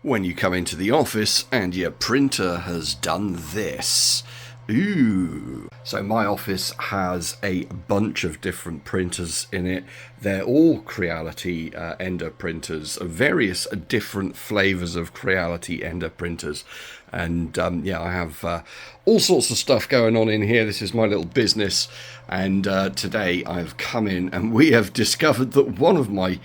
when you come into the office and your printer has done this. Ooh. So my office has a bunch of different printers in it. They're all Creality Ender printers, various different flavors of Creality Ender printers. And yeah, I have all sorts of stuff going on in here. This is my little business. And today I've come in and we have discovered that one of my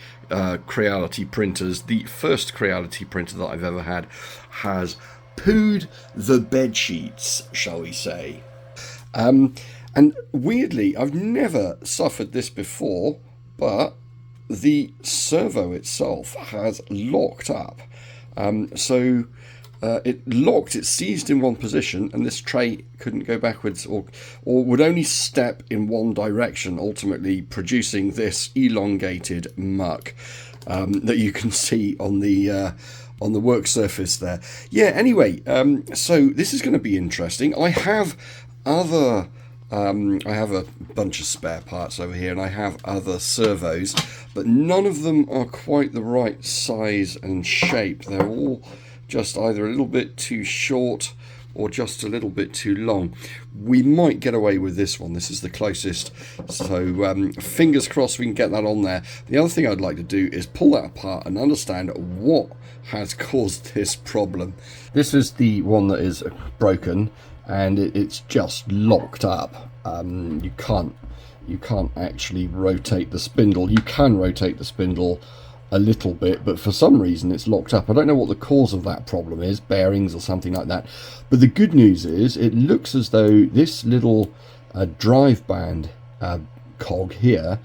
Creality printers, the first Creality printer that I've ever had, has pooed the bed sheets, shall we say. And weirdly, I've never suffered this before, but the servo itself has locked up. It locked, it seized in one position, and this tray couldn't go backwards or would only step in one direction, ultimately producing this elongated muck that you can see on the work surface there. Yeah, anyway, so this is going to be interesting. I have a bunch of spare parts over here, and I have other servos, but none of them are quite the right size and shape. They're all just either a little bit too short or just a little bit too long. We might get away with this one. This is the closest. So fingers crossed we can get that on there. The other thing I'd like to do is pull that apart and understand what has caused this problem. This is the one that is broken, and it's just locked up. You can't actually rotate the spindle. You can rotate the spindle a little bit, but for some reason it's locked up. I don't know what the cause of that problem is, bearings or something like that. But the good news is it looks as though this little drive band cog here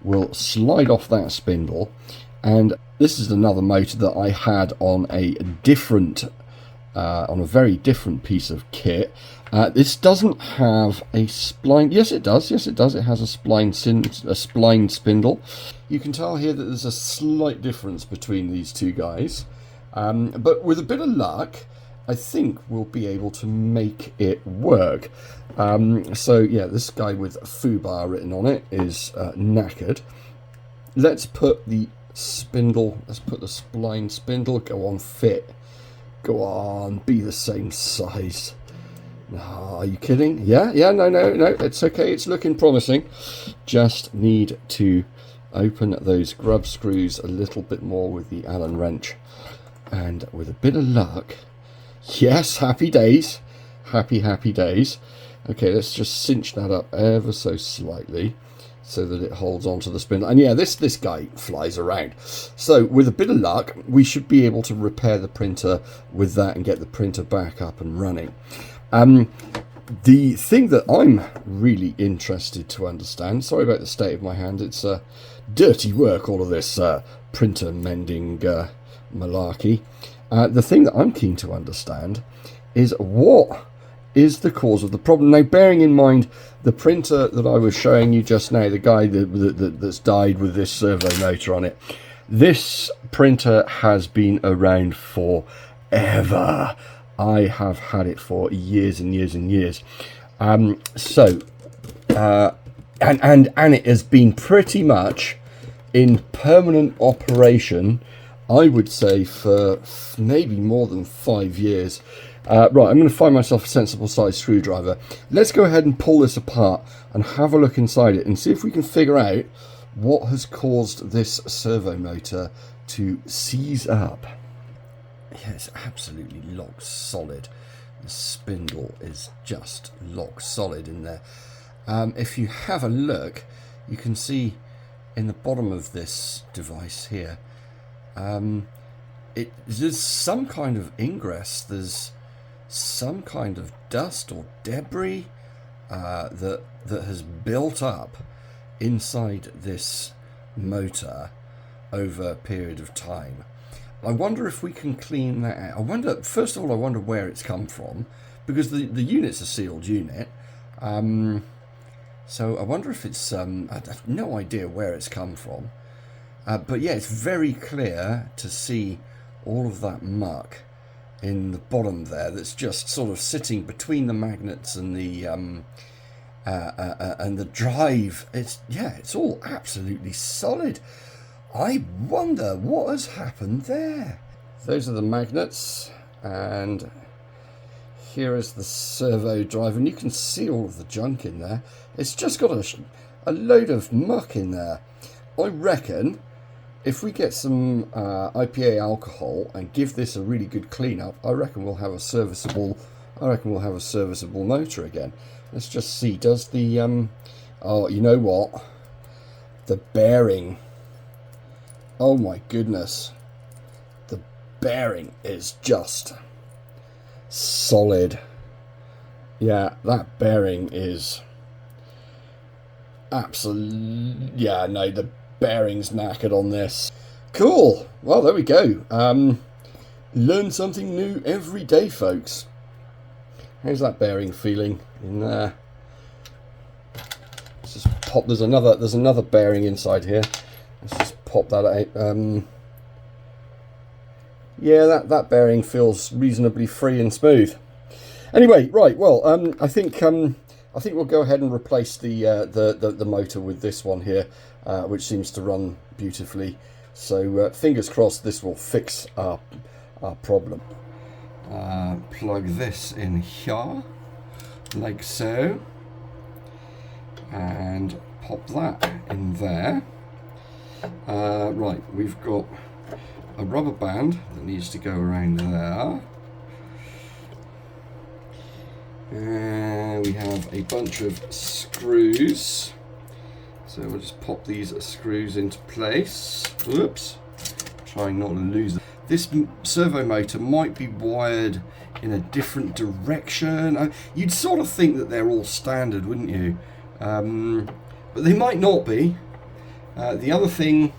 will slide off that spindle. And this is another motor that I had on a very different piece of kit. This doesn't have a spline. Yes, it does. It has a spline spindle. You can tell here that there's a slight difference between these two guys. But with a bit of luck, I think we'll be able to make it work. So yeah, this guy with FUBAR written on it is knackered. Let's put the spindle, let's put the spline spindle, go on, fit. Go on, be the same size. Oh, are you kidding? Yeah, no, it's okay, it's looking promising. Just need to open those grub screws a little bit more with the Allen wrench. And with a bit of luck, yes, happy days. Happy days. Okay, let's just cinch that up ever so slightly so that it holds onto the spindle. And yeah, this guy flies around. So with a bit of luck, we should be able to repair the printer with that and get the printer back up and running. The thing that I'm really interested to understand, sorry about the state of my hand, it's dirty work, all of this printer mending malarkey. The thing that I'm keen to understand is what is the cause of the problem. Now, bearing in mind the printer that I was showing you just now, the guy that's died with this servo motor on it, this printer has been around forever. I have had it for years and years and years. And it has been pretty much in permanent operation, I would say, for maybe more than 5 years. Right, I'm going to find myself a sensible size screwdriver. Let's go ahead and pull this apart and have a look inside it and see if we can figure out what has caused this servo motor to seize up. Yeah, it's absolutely lock solid. The spindle is just lock solid in there. If you have a look, you can see in the bottom of this device here, there's some kind of ingress. There's some kind of dust or debris that has built up inside this motor over a period of time. I wonder if we can clean that out. First of all, I wonder where it's come from, because the unit's a sealed unit. So I wonder if it's, I have no idea where it's come from. But yeah, it's very clear to see all of that muck in the bottom there that's just sort of sitting between the magnets and the drive. It's all absolutely solid. I wonder what has happened there. those are the magnets, and here is the servo drive, and you can see all of the junk in there. It's just got a load of muck in there. I reckon if we get some IPA alcohol and give this a really good clean up, I reckon we'll have a serviceable motor again. Let's just see. Does the oh, you know what? The bearing. Oh my goodness. The bearing is just solid. Yeah, that bearing is absolutely, yeah, no, the bearing's knackered on this. Cool. Well, there we go. Learn something new every day, folks. How's that bearing feeling in there? Let's just pop. There's another bearing inside here. Let's just pop that out. Yeah, that bearing feels reasonably free and smooth. Anyway, right. Well, I think we'll go ahead and replace the motor with this one here, which seems to run beautifully. So fingers crossed this will fix our problem. Plug this in here, like so, and pop that in there. Right, we've got a rubber band that needs to go around there. And we have a bunch of screws. So we'll just pop these screws into place. Oops, trying not to lose them. This servo motor might be wired in a different direction. You'd sort of think that they're all standard, wouldn't you? But they might not be. The other thing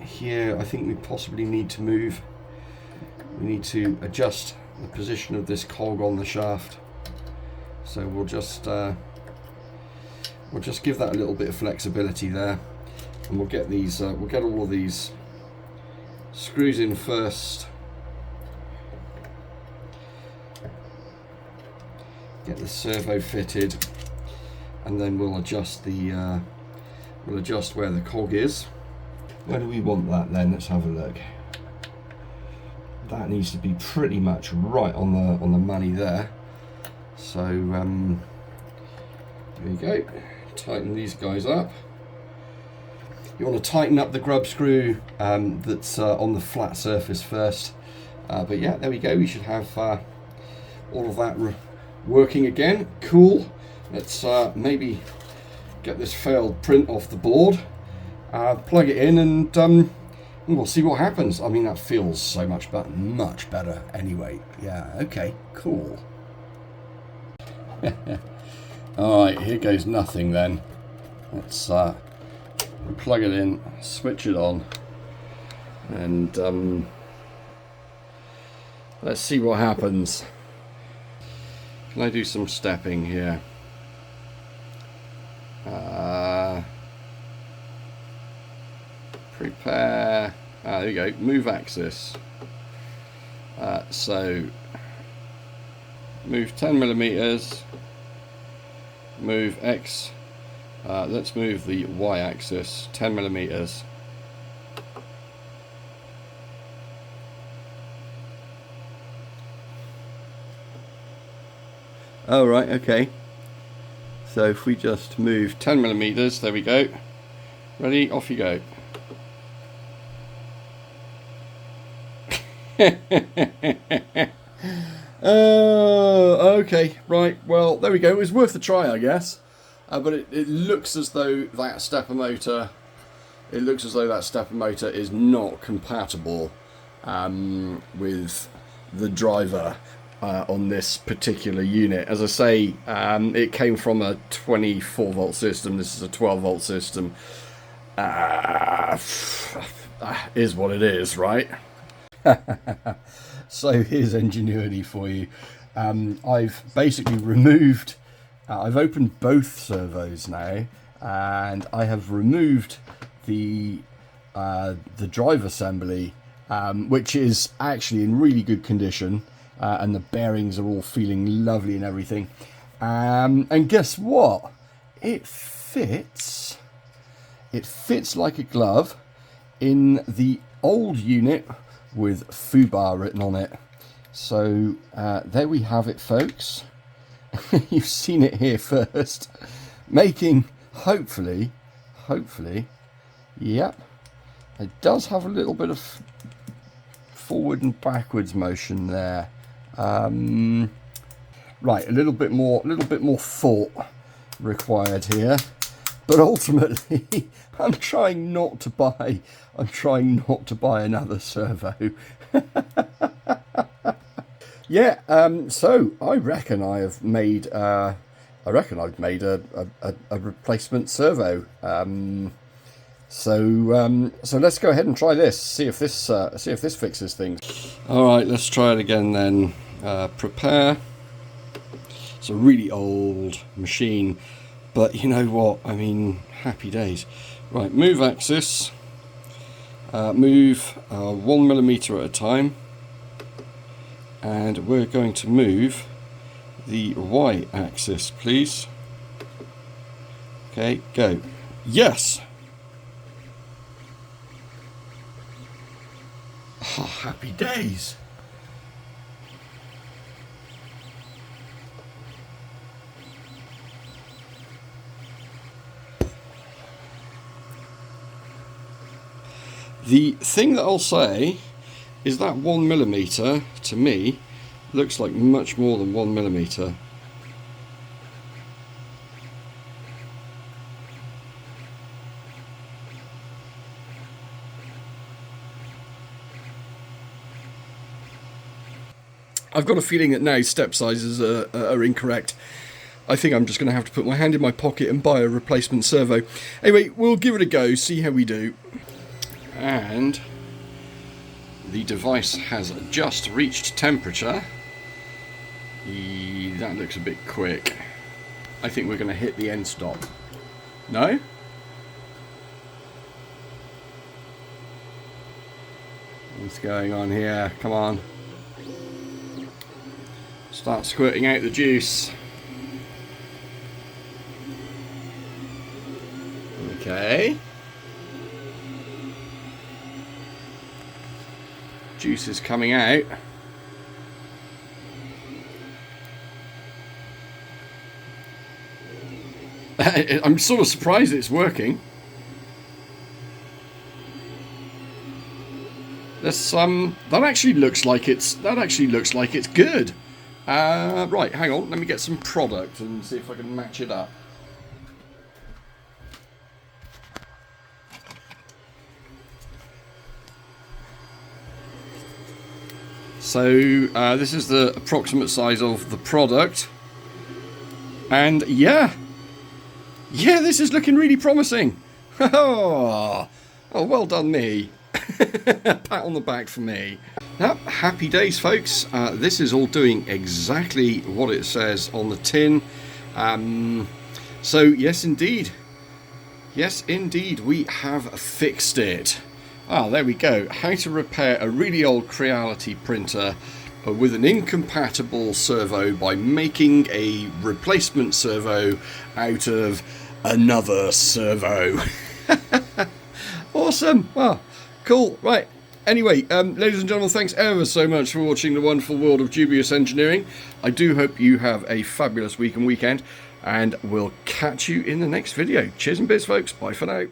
here, I think we possibly need to move. We need to adjust the position of this cog on the shaft. So we'll just give that a little bit of flexibility there, and we'll get these. We'll get all of these screws in first. Get the servo fitted, and then we'll adjust the. We'll adjust where the cog is. Where do we want that then? Let's have a look. That needs to be pretty much right on the money there. So there you go. Tighten these guys up. You want to tighten up the grub screw that's on the flat surface first. But yeah, there we go. We should have all of that working again. Cool. Let's maybe get this failed print off the board, plug it in, and we'll see what happens. I mean, that feels so much better anyway. Yeah, okay, cool. Alright, here goes nothing then. Let's plug it in, switch it on, and let's see what happens. Can I do some stepping here? Prepare. There we go. Move axis. So move 10 millimeters. Move X. Let's move the Y axis 10 millimeters. Oh, right. Okay. So if we just move 10 millimeters, there we go. Ready? Off you go. Oh, okay, right. Well, there we go. It was worth a try, I guess. But it looks as though that stepper motor. It looks as though that stepper motor is not compatible with the driver on this particular unit. As I say, it came from a 24 volt system. This is a 12 volt system. Is what it is, right? So here's ingenuity for you. I've basically removed, I've opened both servos now, and I have removed the drive assembly, which is actually in really good condition, and the bearings are all feeling lovely and everything. And guess what? It fits like a glove in the old unit with FUBAR written on it. So there we have it, folks. You've seen it here first. Making, hopefully, yep, it does have a little bit of forward and backwards motion there. Right, a little bit more thought required here. But ultimately, I'm trying not to buy another servo. Yeah, so I reckon I've made a replacement servo. So let's go ahead and try this. See if this fixes things. All right, let's try it again then. Prepare. It's a really old machine, but you know what? I mean, happy days. Right, move axis. Move 1mm at a time. And we're going to move the Y axis, please. Okay, go. Yes! Oh, happy days! The thing that I'll say is that 1mm to me looks like much more than 1mm. I've got a feeling that now step sizes are incorrect. I think I'm just going to have to put my hand in my pocket and buy a replacement servo. Anyway, we'll give it a go, see how we do. And the device has just reached temperature. That looks a bit quick. I think we're going to hit the end stop. No? What's going on here? Come on. Start squirting out the juice. Okay. Juice is coming out. I'm sort of surprised it's working. That actually looks like it's good. Right, hang on, let me get some product and see if I can match it up. So this is the approximate size of the product, and yeah, this is looking really promising. Oh, well done me. Pat on the back for me. Now, happy days, folks. This is all doing exactly what it says on the tin. So yes indeed, we have fixed it. Ah, there we go. How to repair a really old Creality printer with an incompatible servo by making a replacement servo out of another servo. Awesome. Ah, cool. Right. Anyway, ladies and gentlemen, thanks ever so much for watching the wonderful world of dubious engineering. I do hope you have a fabulous week and weekend, and we'll catch you in the next video. Cheers and bits, folks. Bye for now.